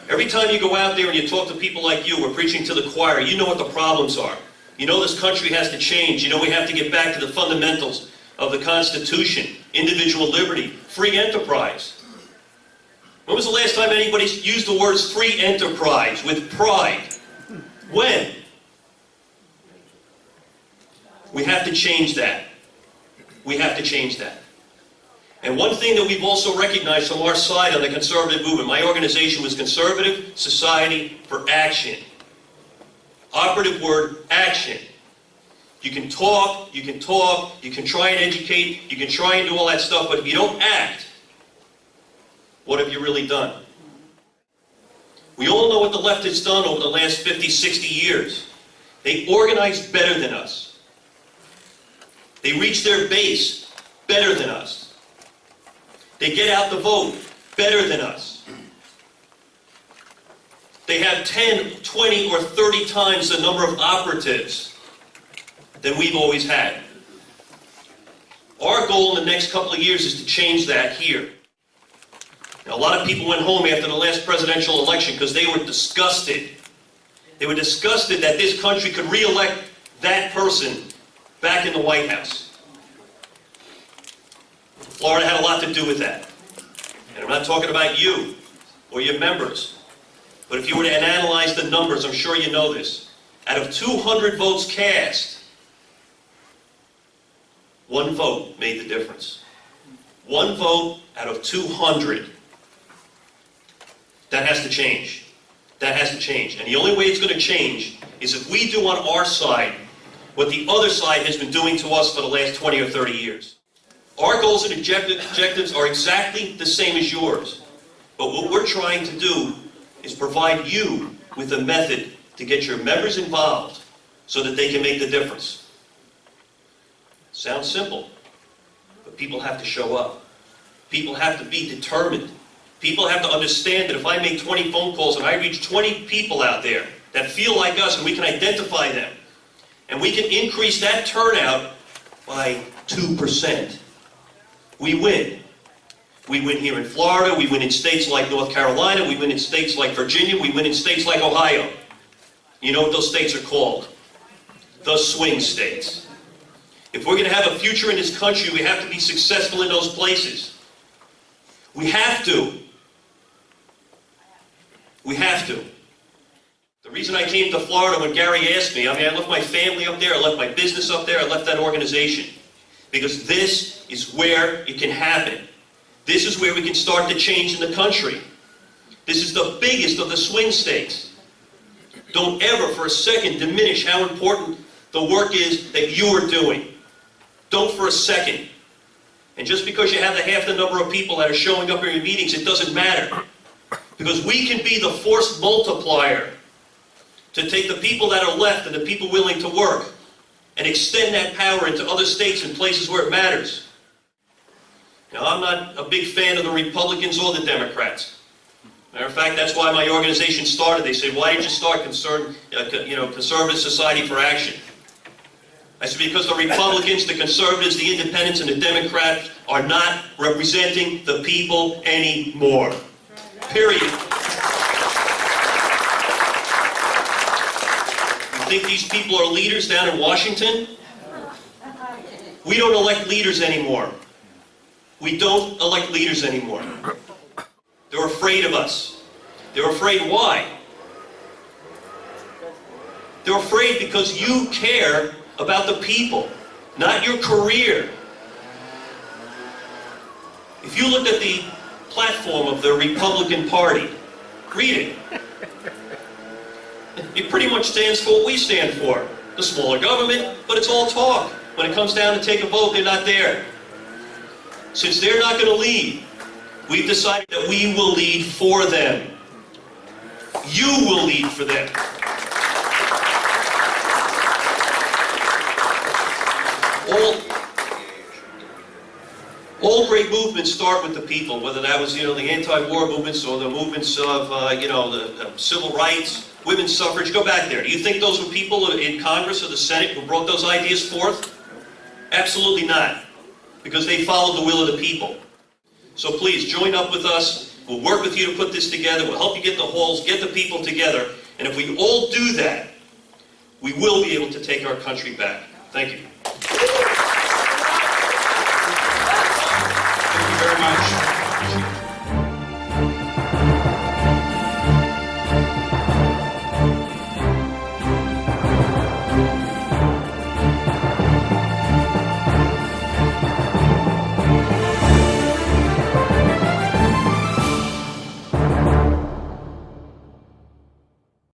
Every time you go out there and you talk to people like you, we're preaching to the choir, you know what the problems are. You know this country has to change. You know we have to get back to the fundamentals of the Constitution, individual liberty, free enterprise. When was the last time anybody used the words free enterprise with pride? When? We have to change that. We have to change that. And one thing that we've also recognized from our side on the conservative movement, my organization was Conservative Society for Action. Operative word, action. You can talk, you can try and educate, you can try and do all that stuff, but if you don't act, what have you really done? We all know what the left has done over the last 50, 60 years. They organize better than us. They reach their base better than us. They get out the vote better than us. They have 10, 20, or 30 times the number of operatives than we've always had. Our goal in the next couple of years is to change that here. Now, a lot of people went home after the last presidential election because they were disgusted. They were disgusted that this country could re-elect that person back in the White House. Florida had a lot to do with that. And I'm not talking about you or your members. But if you were to analyze the numbers, I'm sure you know this. Out of 200 votes cast, one vote made the difference. One vote out of 200. That has to change. That has to change. And the only way it's going to change is if we do on our side what the other side has been doing to us for the last 20 or 30 years. Our goals and objectives are exactly the same as yours. But what we're trying to do is provide you with a method to get your members involved so that they can make the difference. Sounds simple, but people have to show up. People have to be determined. People have to understand that if I make 20 phone calls and I reach 20 people out there that feel like us and we can identify them, and we can increase that turnout by 2%, we win. We win here in Florida, we win in states like North Carolina, we win in states like Virginia, we win in states like Ohio. You know what those states are called? The swing states. If we're going to have a future in this country, we have to be successful in those places. We have to. We have to. The reason I came to Florida when Gary asked me, I left my family up there, I left my business up there, I left that organization. Because this is where it can happen. This is where we can start to change in the country. This is the biggest of the swing states. Don't ever for a second diminish how important the work is that you are doing. Don't for a second. And just because you have half the number of people that are showing up in your meetings, it doesn't matter. Because we can be the force multiplier to take the people that are left and the people willing to work and extend that power into other states and places where it matters. Now, I'm not a big fan of the Republicans or the Democrats. Matter of fact, that's why my organization started. They said, why did you start Conservative Society for Action? I said, because the Republicans, the Conservatives, the Independents, and the Democrats are not representing the people anymore. Period. You think these people are leaders down in Washington? We don't elect leaders anymore. We don't elect leaders anymore. They're afraid of us. They're afraid why? They're afraid because you care about the people, not your career. If you looked at the platform of the Republican Party, read it. It pretty much stands for what we stand for. The smaller government, but it's all talk. When it comes down to take a vote, they're not there. Since they're not going to lead, we've decided that we will lead for them. You will lead for them. All great movements start with the people, whether that was, the anti-war movements or the movements of, the civil rights, women's suffrage. Go back there. Do you think those were people in Congress or the Senate who brought those ideas forth? Absolutely not, because they followed the will of the people. So please, join up with us We'll work with you to put this together. We'll help you get the halls, get the people together. And if we all do that, we will be able to take our country back. Thank you.